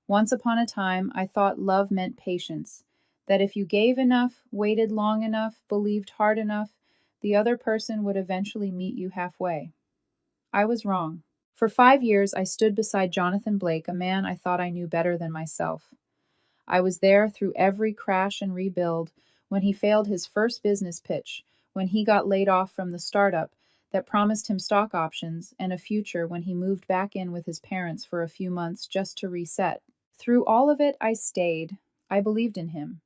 Once upon a time, I thought love meant patience, that if you gave enough, waited long enough, believed hard enough, the other person would eventually meet you halfway. I was wrong. For 5 years, I stood beside Jonathan Blake, a man I thought I knew better than myself. I was there through every crash and rebuild, when he failed his first business pitch, when he got laid off from the startup that promised him stock options and a future, when he moved back in with his parents for a few months just to reset. Through all of it, I stayed. I believed in him.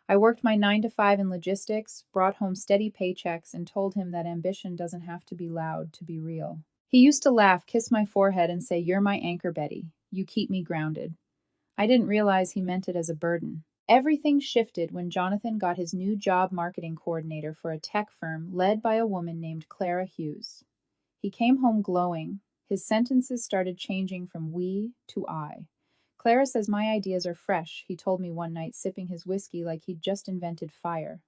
I worked my 9 to 5 in logistics, brought home steady paychecks, and told him that ambition doesn't have to be loud to be real. He used to laugh, kiss my forehead, and say, "You're my anchor, Betty. You keep me grounded." I didn't realize he meant it as a burden. Everything shifted when Jonathan got his new job marketing coordinator for a tech firm led by a woman named Clara Hughes. He came home glowing. His sentences started changing from we to I. "Clara says my ideas are fresh," he told me one night, sipping his whiskey like he'd just invented fire.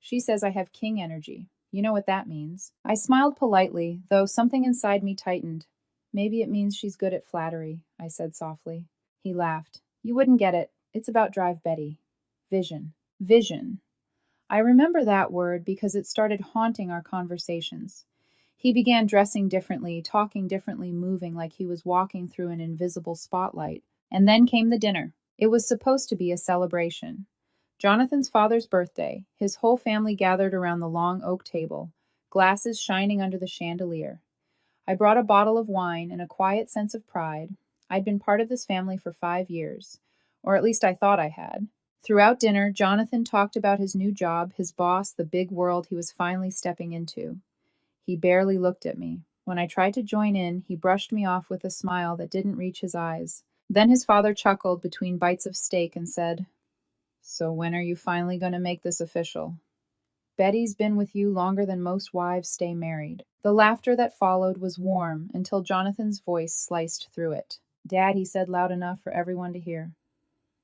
"She says I have king energy. You know what that means." I smiled politely, though something inside me tightened. "Maybe it means she's good at flattery," I said softly. He laughed. "You wouldn't get it. It's about drive, Betty. Vision." Vision. I remember that word because it started haunting our conversations. He began dressing differently, talking differently, moving like he was walking through an invisible spotlight. And then came the dinner. It was supposed to be a celebration. Jonathan's father's birthday, his whole family gathered around the long oak table, glasses shining under the chandelier. I brought a bottle of wine and a quiet sense of pride. I'd been part of this family for 5 years, or at least I thought I had. Throughout dinner, Jonathan talked about his new job, his boss, the big world he was finally stepping into. He barely looked at me. When I tried to join in, he brushed me off with a smile that didn't reach his eyes. Then his father chuckled between bites of steak and said, "So when are you finally going to make this official? Betty's been with you longer than most wives stay married." The laughter that followed was warm until Jonathan's voice sliced through it. "Dad," he said loud enough for everyone to hear,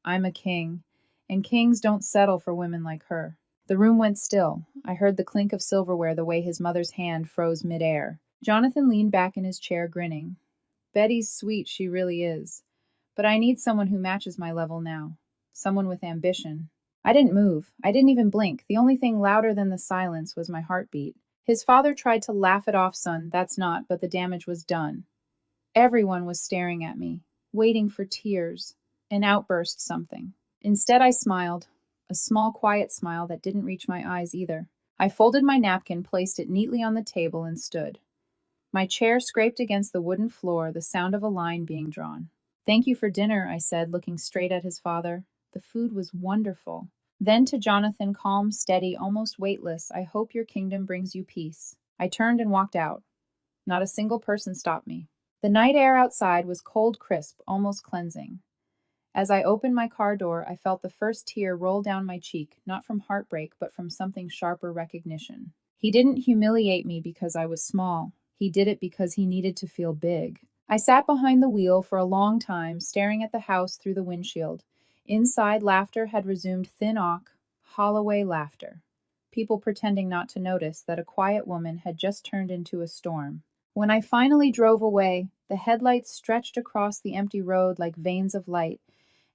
"I'm a king, and kings don't settle for women like her." The room went still. I heard the clink of silverware the way his mother's hand froze midair. Jonathan leaned back in his chair, grinning. "Betty's sweet, she really is. But I need someone who matches my level now. Someone with ambition." I didn't move. I didn't even blink. The only thing louder than the silence was my heartbeat. His father tried to laugh it off, "Son, that's not," but the damage was done. Everyone was staring at me, waiting for tears, an outburst, something. Instead, I smiled, a small, quiet smile that didn't reach my eyes either. I folded my napkin, placed it neatly on the table, and stood. My chair scraped against the wooden floor, the sound of a line being drawn. "Thank you for dinner," I said, looking straight at his father. "The food was wonderful." Then to Jonathan, calm, steady, almost weightless, "I hope your kingdom brings you peace." I turned and walked out. Not a single person stopped me. The night air outside was cold, crisp, almost cleansing. As I opened my car door, I felt the first tear roll down my cheek, not from heartbreak, but from something sharper: recognition. He didn't humiliate me because I was small. He did it because he needed to feel big. I sat behind the wheel for a long time, staring at the house through the windshield. Inside, laughter had resumed, thin awk, Holloway laughter. People pretending not to notice that a quiet woman had just turned into a storm. When I finally drove away, the headlights stretched across the empty road like veins of light,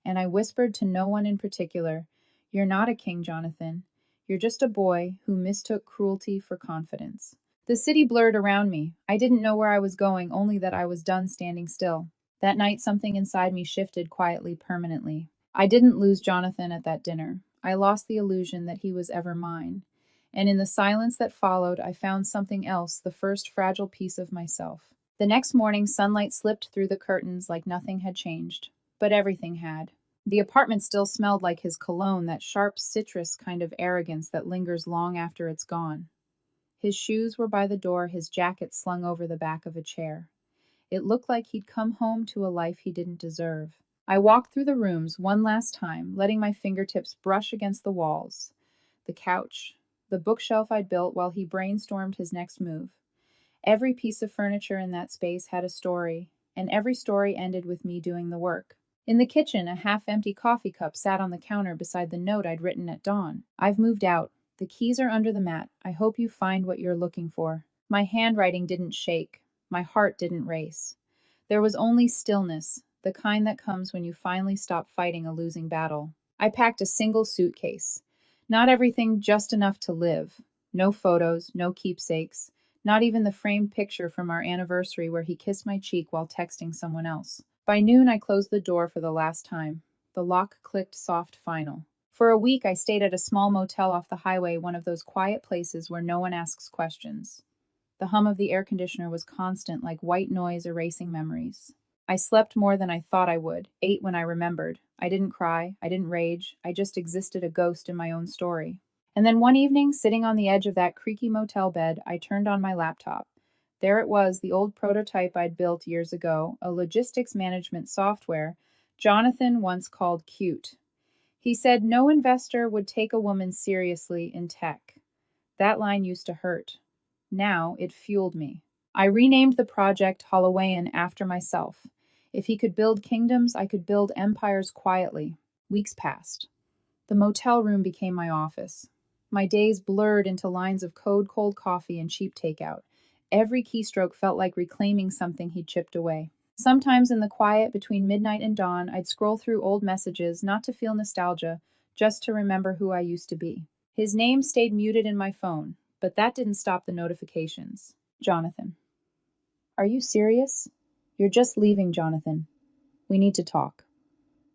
and I whispered to no one in particular, "You're not a king, Jonathan. You're just a boy who mistook cruelty for confidence." The city blurred around me. I didn't know where I was going, only that I was done standing still. That night, something inside me shifted quietly, permanently. I didn't lose Jonathan at that dinner. I lost the illusion that he was ever mine. And in the silence that followed, I found something else, the first fragile piece of myself. The next morning, sunlight slipped through the curtains like nothing had changed. But everything had. The apartment still smelled like his cologne, that sharp citrus kind of arrogance that lingers long after it's gone. His shoes were by the door, his jacket slung over the back of a chair. It looked like he'd come home to a life he didn't deserve. I walked through the rooms one last time, letting my fingertips brush against the walls, the couch, the bookshelf I'd built while he brainstormed his next move. Every piece of furniture in that space had a story, and every story ended with me doing the work. In the kitchen, a half-empty coffee cup sat on the counter beside the note I'd written at dawn. "I've moved out. The keys are under the mat. I hope you find what you're looking for." My handwriting didn't shake. My heart didn't race. There was only stillness, the kind that comes when you finally stop fighting a losing battle. I packed a single suitcase. Not everything, just enough to live. No photos, no keepsakes, not even the framed picture from our anniversary where he kissed my cheek while texting someone else. By noon, I closed the door for the last time. The lock clicked soft final. For a week, I stayed at a small motel off the highway, one of those quiet places where no one asks questions. The hum of the air conditioner was constant, like white noise erasing memories. I slept more than I thought I would, ate when I remembered. I didn't cry, I didn't rage, I just existed a ghost in my own story. And then one evening, sitting on the edge of that creaky motel bed, I turned on my laptop. There it was, the old prototype I'd built years ago, a logistics management software Jonathan once called cute. He said no investor would take a woman seriously in tech. That line used to hurt. Now it fueled me. I renamed the project Holowayan after myself. If he could build kingdoms, I could build empires quietly. Weeks passed. The motel room became my office. My days blurred into lines of code, cold coffee, and cheap takeout. Every keystroke felt like reclaiming something he'd chipped away. Sometimes in the quiet between midnight and dawn, I'd scroll through old messages, not to feel nostalgia, just to remember who I used to be. His name stayed muted in my phone, but that didn't stop the notifications. Jonathan. Are you serious? You're just leaving, Jonathan. We need to talk.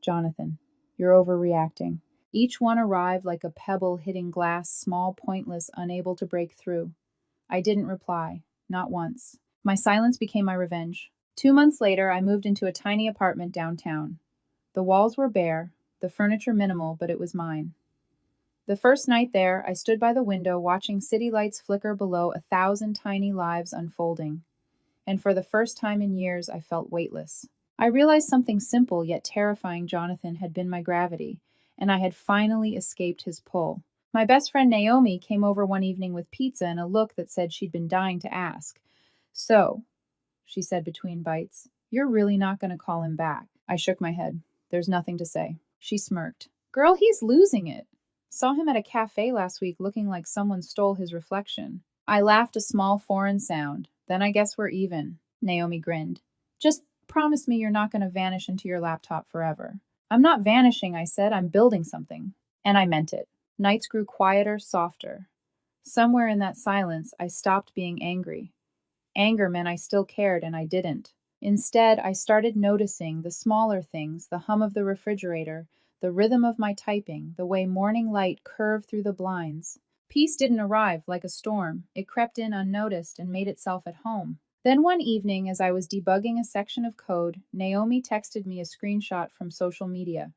Jonathan. You're overreacting. Each one arrived like a pebble hitting glass, small, pointless, unable to break through. I didn't reply, not once. My silence became my revenge. 2 months later, I moved into a tiny apartment downtown. The walls were bare, the furniture minimal, but it was mine. The first night there, I stood by the window watching city lights flicker below 1,000 tiny lives unfolding. And for the first time in years, I felt weightless. I realized something simple yet terrifying. Jonathan had been my gravity, and I had finally escaped his pull. My best friend Naomi came over one evening with pizza and a look that said she'd been dying to ask. So, she said between bites, you're really not going to call him back? I shook my head. There's nothing to say. She smirked. Girl, he's losing it. Saw him at a cafe last week looking like someone stole his reflection. I laughed a small foreign sound. Then I guess we're even. Naomi grinned. Just promise me you're not going to vanish into your laptop forever. I'm not vanishing, I said. I'm building something. And I meant it. Nights grew quieter, softer. Somewhere in that silence, I stopped being angry. Anger meant I still cared, and I didn't. Instead, I started noticing the smaller things, the hum of the refrigerator, the rhythm of my typing, the way morning light curved through the blinds. Peace didn't arrive like a storm. It crept in unnoticed and made itself at home. Then one evening, as I was debugging a section of code, Naomi texted me a screenshot from social media.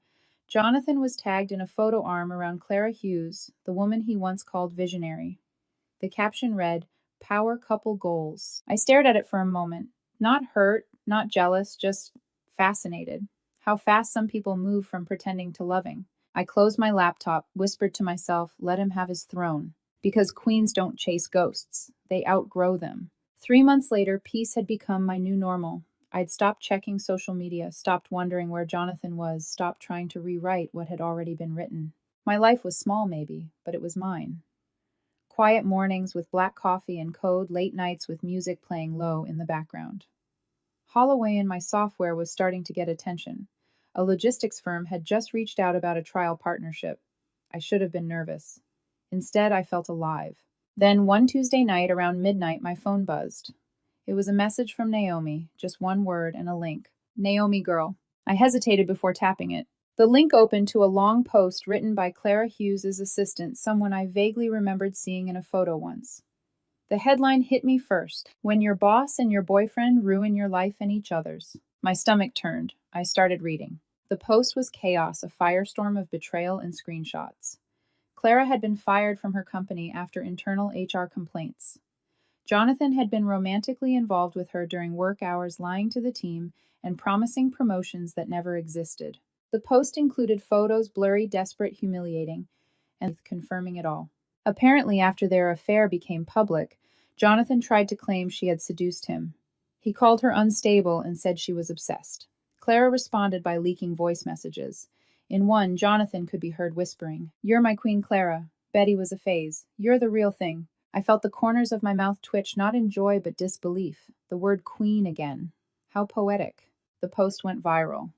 Jonathan was tagged in a photo arm around Clara Hughes, the woman he once called visionary. The caption read, Power Couple Goals. I stared at it for a moment. Not hurt, not jealous, just fascinated. How fast some people move from pretending to loving. I closed my laptop, whispered to myself, let him have his throne. Because queens don't chase ghosts. They outgrow them. 3 months later, peace had become my new normal. I'd stopped checking social media, stopped wondering where Jonathan was, stopped trying to rewrite what had already been written. My life was small, maybe, but it was mine. Quiet mornings with black coffee and code, late nights with music playing low in the background. Holowayan, my software, was starting to get attention. A logistics firm had just reached out about a trial partnership. I should have been nervous. Instead, I felt alive. Then, one Tuesday night around midnight, my phone buzzed. It was a message from Naomi, just one word and a link. Naomi girl. I hesitated before tapping it. The link opened to a long post written by Clara Hughes' assistant, someone I vaguely remembered seeing in a photo once. The headline hit me first. When your boss and your boyfriend ruin your life and each other's. My stomach turned. I started reading. The post was chaos, a firestorm of betrayal and screenshots. Clara had been fired from her company after internal HR complaints. Jonathan had been romantically involved with her during work hours, lying to the team and promising promotions that never existed. The post included photos, blurry, desperate, humiliating, and confirming it all. Apparently, after their affair became public, Jonathan tried to claim she had seduced him. He called her unstable and said she was obsessed. Clara responded by leaking voice messages. In one, Jonathan could be heard whispering, "You're my Queen Clara. Betty was a phase. You're the real thing." I felt the corners of my mouth twitch, not in joy but disbelief. The word queen again. How poetic. The post went viral.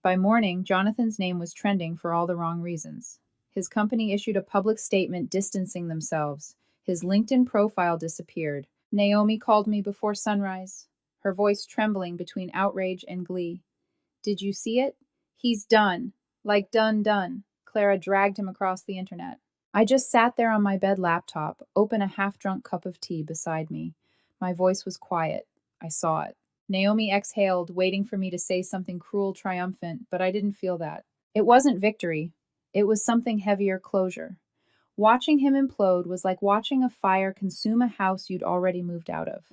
By morning, Jonathan's name was trending for all the wrong reasons. His company issued a public statement distancing themselves. His LinkedIn profile disappeared. Naomi called me before sunrise, her voice trembling between outrage and glee. Did you see it? He's done. Like done, done. Clara dragged him across the internet. I just sat there on my bed laptop, open a half-drunk cup of tea beside me. My voice was quiet. I saw it. Naomi exhaled, waiting for me to say something cruel, triumphant, but I didn't feel that. It wasn't victory. It was something heavier, closure. Watching him implode was like watching a fire consume a house you'd already moved out of.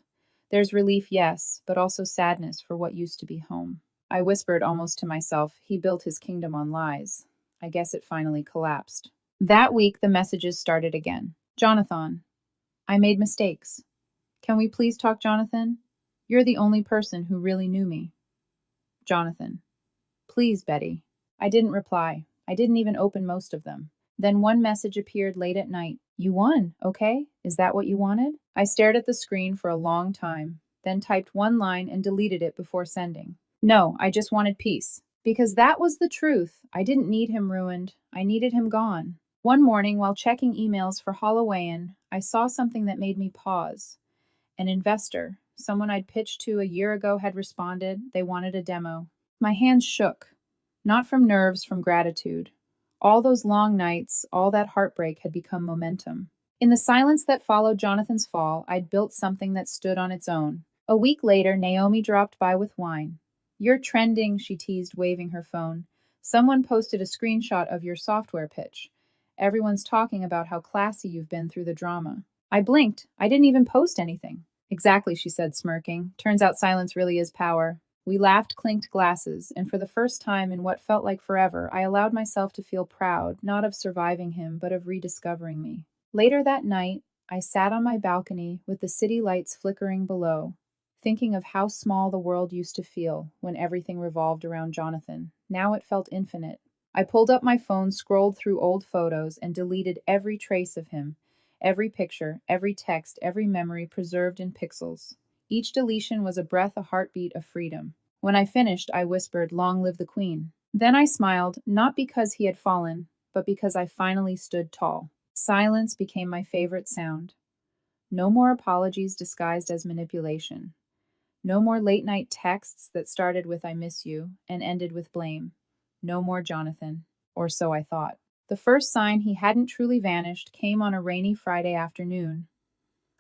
There's relief, yes, but also sadness for what used to be home. I whispered almost to myself, he built his kingdom on lies. I guess it finally collapsed. That week, the messages started again. Jonathan, I made mistakes. Can we please talk, Jonathan? You're the only person who really knew me. Jonathan, please, Betty. I didn't reply. I didn't even open most of them. Then one message appeared late at night. You won, okay? Is that what you wanted? I stared at the screen for a long time, then typed one line and deleted it before sending. No, I just wanted peace. Because that was the truth. I didn't need him ruined. I needed him gone. One morning, while checking emails for Halloween, I saw something that made me pause. An investor, someone I'd pitched to a year ago, had responded. They wanted a demo. My hands shook. Not from nerves, from gratitude. All those long nights, all that heartbreak had become momentum. In the silence that followed Jonathan's fall, I'd built something that stood on its own. A week later, Naomi dropped by with wine. You're trending, she teased, waving her phone. Someone posted a screenshot of your software pitch. Everyone's talking about how classy you've been through the drama. I blinked. I didn't even post anything. Exactly, she said, smirking. Turns out silence really is power. We laughed, clinked glasses, and for the first time in what felt like forever, I allowed myself to feel proud, not of surviving him, but of rediscovering me. Later that night, I sat on my balcony with the city lights flickering below, thinking of how small the world used to feel when everything revolved around Jonathan. Now it felt infinite. I pulled up my phone, scrolled through old photos, and deleted every trace of him. Every picture, every text, every memory preserved in pixels. Each deletion was a breath, a heartbeat of freedom. When I finished, I whispered, "Long live the Queen." Then I smiled, not because he had fallen, but because I finally stood tall. Silence became my favorite sound. No more apologies disguised as manipulation. No more late-night texts that started with "I miss you" and ended with blame. No more Jonathan, or so I thought. The first sign he hadn't truly vanished came on a rainy Friday afternoon.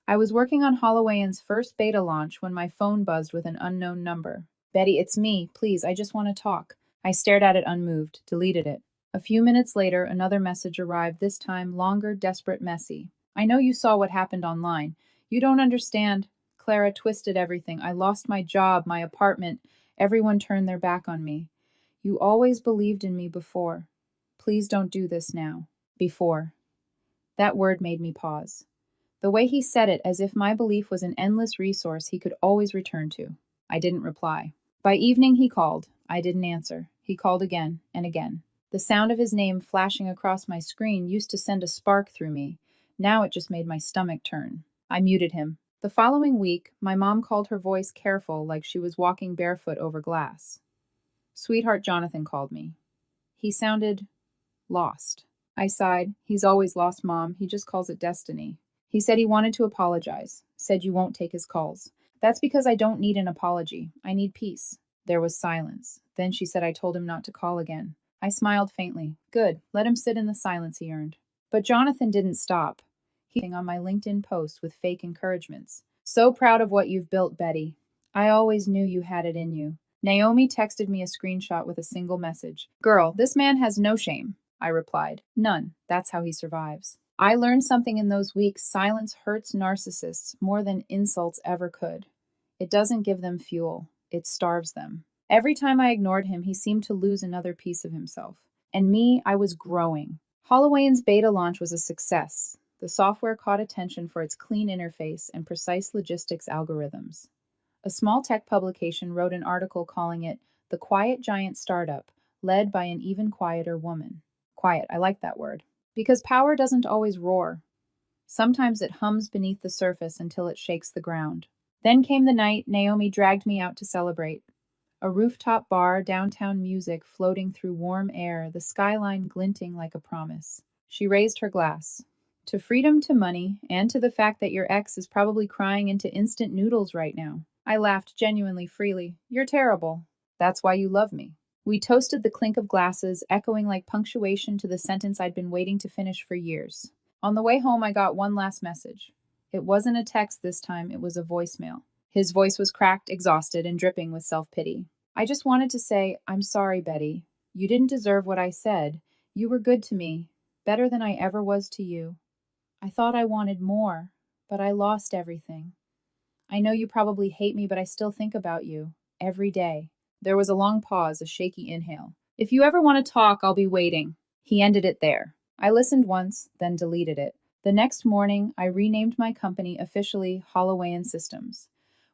I was working on Halloween's first beta launch when my phone buzzed with an unknown number. Betty, it's me. Please, I just want to talk. I stared at it unmoved, deleted it. A few minutes later, another message arrived, this time longer, desperate, messy. I know you saw what happened online. You don't understand. Clara twisted everything. I lost my job, my apartment. Everyone turned their back on me. You always believed in me before. Please don't do this now. Before. That word made me pause. The way he said it, as if my belief was an endless resource he could always return to. I didn't reply. By evening, he called. I didn't answer. He called again and again. The sound of his name flashing across my screen used to send a spark through me. Now it just made my stomach turn. I muted him. The following week, my mom called, her voice careful, like she was walking barefoot over glass. Sweetheart, Jonathan called me. He sounded lost. I sighed. He's always lost, Mom. He just calls it destiny. He said he wanted to apologize. Said you won't take his calls. That's because I don't need an apology. I need peace. There was silence. Then she said I told him not to call again. I smiled faintly. Good. Let him sit in the silence he earned. But Jonathan didn't stop. He on my LinkedIn posts with fake encouragements. So proud of what you've built, Betty. I always knew you had it in you. Naomi texted me a screenshot with a single message. Girl, this man has no shame. I replied. None. That's how he survives. I learned something in those weeks. Silence hurts narcissists more than insults ever could. It doesn't give them fuel. It starves them. Every time I ignored him, he seemed to lose another piece of himself. And me, I was growing. Halloween's beta launch was a success. The software caught attention for its clean interface and precise logistics algorithms. A small tech publication wrote an article calling it "The Quiet Giant Startup, Led by an Even Quieter Woman." Quiet, I like that word. Because power doesn't always roar. Sometimes it hums beneath the surface until it shakes the ground. Then came the night Naomi dragged me out to celebrate. A rooftop bar, downtown music floating through warm air, the skyline glinting like a promise. She raised her glass. To freedom, to money, and to the fact that your ex is probably crying into instant noodles right now. I laughed genuinely freely. You're terrible. That's why you love me. We toasted the clink of glasses, echoing like punctuation to the sentence I'd been waiting to finish for years. On the way home, I got one last message. It wasn't a text this time, it was a voicemail. His voice was cracked, exhausted, and dripping with self-pity. I just wanted to say, I'm sorry, Betty. You didn't deserve what I said. You were good to me, better than I ever was to you. I thought I wanted more, but I lost everything. I know you probably hate me, but I still think about you. Every day. There was a long pause, a shaky inhale. If you ever want to talk, I'll be waiting. He ended it there. I listened once, then deleted it. The next morning, I renamed my company officially Holowayan Systems.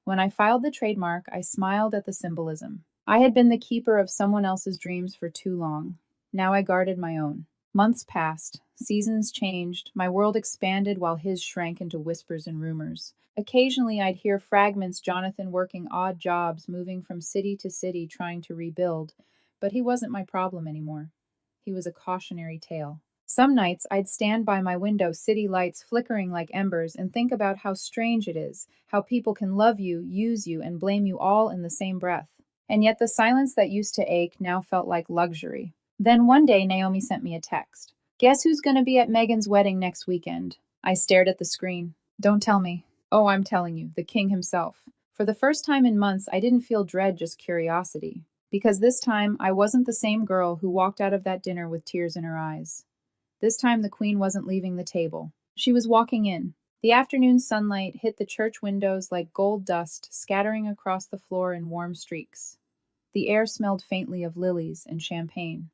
When I filed the trademark, I smiled at the symbolism. I had been the keeper of someone else's dreams for too long. Now I guarded my own. Months passed, seasons changed, my world expanded while his shrank into whispers and rumors. Occasionally I'd hear fragments, Jonathan working odd jobs, moving from city to city trying to rebuild, but he wasn't my problem anymore. He was a cautionary tale. Some nights I'd stand by my window, city lights flickering like embers, and think about how strange it is, how people can love you, use you, and blame you all in the same breath. And yet the silence that used to ache now felt like luxury. Then one day Naomi sent me a text. Guess who's going to be at Megan's wedding next weekend? I stared at the screen. Don't tell me. Oh, I'm telling you, the king himself. For the first time in months, I didn't feel dread, just curiosity. Because this time, I wasn't the same girl who walked out of that dinner with tears in her eyes. This time, the queen wasn't leaving the table. She was walking in. The afternoon sunlight hit the church windows like gold dust, scattering across the floor in warm streaks. The air smelled faintly of lilies and champagne.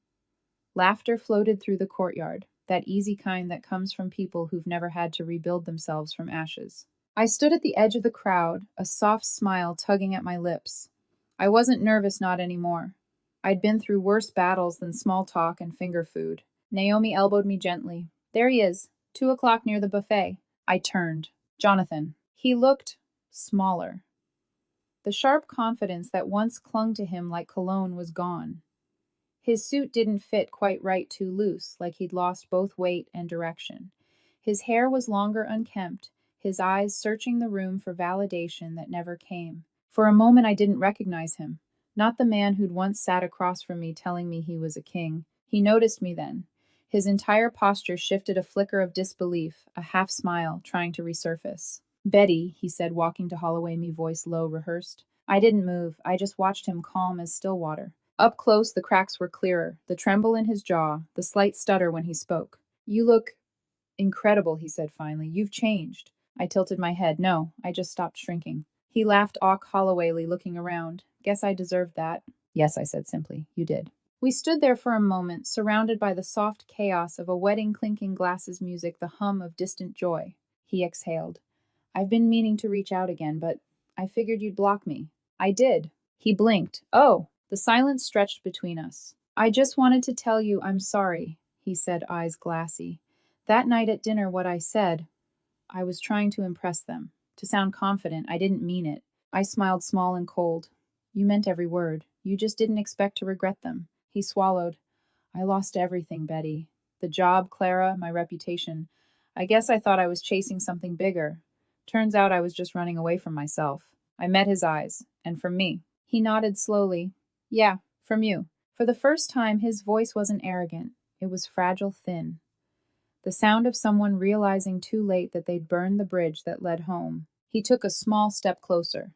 Laughter floated through the courtyard, that easy kind that comes from people who've never had to rebuild themselves from ashes. I stood at the edge of the crowd, a soft smile tugging at my lips. I wasn't nervous, not anymore. I'd been through worse battles than small talk and finger food. Naomi elbowed me gently. There he is, 2 o'clock near the buffet. I turned. Jonathan. He looked smaller. The sharp confidence that once clung to him like cologne was gone. His suit didn't fit quite right, too loose, like he'd lost both weight and direction. His hair was longer, unkempt, his eyes searching the room for validation that never came. For a moment I didn't recognize him. Not the man who'd once sat across from me telling me he was a king. He noticed me then. His entire posture shifted, a flicker of disbelief, a half smile, trying to resurface. Betty, he said, walking to Holloway, me voice low, rehearsed. I didn't move. I just watched him calm as still water. Up close, the cracks were clearer, the tremble in his jaw, the slight stutter when he spoke. You look incredible, he said finally. You've changed. I tilted my head. No, I just stopped shrinking. He laughed Hollowayly, looking around. Guess I deserved that. Yes, I said simply. You did. We stood there for a moment, surrounded by the soft chaos of a wedding clinking glasses music, the hum of distant joy. He exhaled. I've been meaning to reach out again, but I figured you'd block me. I did. He blinked. Oh! The silence stretched between us. I just wanted to tell you I'm sorry, he said, eyes glassy. That night at dinner, what I said, I was trying to impress them, to sound confident. I didn't mean it. I smiled small and cold. You meant every word. You just didn't expect to regret them. He swallowed. I lost everything, Betty. The job, Clara, my reputation. I guess I thought I was chasing something bigger. Turns out I was just running away from myself. I met his eyes, and from me. He nodded slowly. Yeah, from you. For the first time, his voice wasn't arrogant. It was fragile, thin. The sound of someone realizing too late that they'd burned the bridge that led home. He took a small step closer.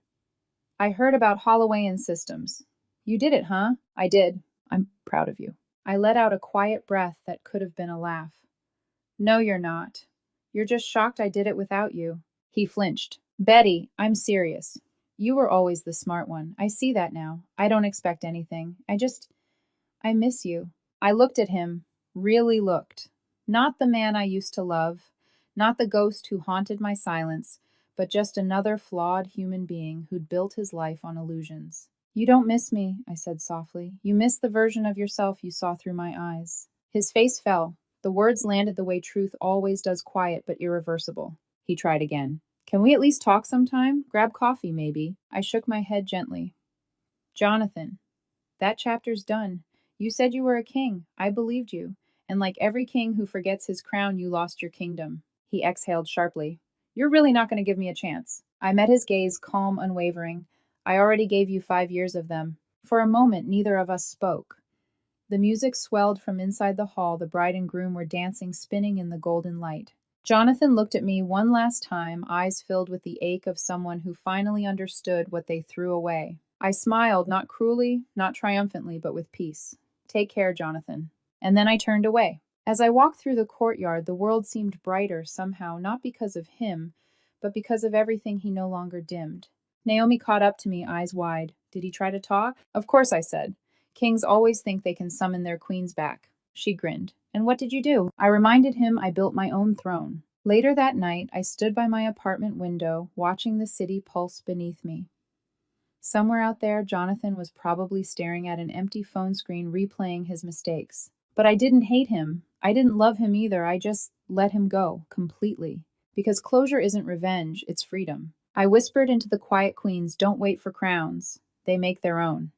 I heard about Holowayan Systems. You did it, huh? I did. I'm proud of you. I let out a quiet breath that could have been a laugh. No, you're not. You're just shocked I did it without you. He flinched. Betty, I'm serious. You were always the smart one. I see that now. I don't expect anything. I miss you. I looked at him, really looked. Not the man I used to love, not the ghost who haunted my silence, but just another flawed human being who'd built his life on illusions. You don't miss me, I said softly. You miss the version of yourself you saw through my eyes. His face fell. The words landed the way truth always does, quiet but irreversible. He tried again. Can we at least talk sometime? Grab coffee, maybe. I shook my head gently. Jonathan, that chapter's done. You said you were a king. I believed you. And like every king who forgets his crown, you lost your kingdom. He exhaled sharply. You're really not going to give me a chance. I met his gaze, calm, unwavering. I already gave you 5 years of them. For a moment, neither of us spoke. The music swelled from inside the hall. The bride and groom were dancing, spinning in the golden light. Jonathan looked at me one last time, eyes filled with the ache of someone who finally understood what they threw away. I smiled, not cruelly, not triumphantly, but with peace. Take care, Jonathan. And then I turned away. As I walked through the courtyard, the world seemed brighter somehow, not because of him, but because of everything he no longer dimmed. Naomi caught up to me, eyes wide. Did he try to talk? Of course, I said. Kings always think they can summon their queens back. She grinned. And what did you do? I reminded him I built my own throne. Later that night, I stood by my apartment window, watching the city pulse beneath me. Somewhere out there, Jonathan was probably staring at an empty phone screen, replaying his mistakes. But I didn't hate him. I didn't love him either. I just let him go, completely. Because closure isn't revenge, it's freedom. I whispered into the quiet queens, don't wait for crowns. They make their own.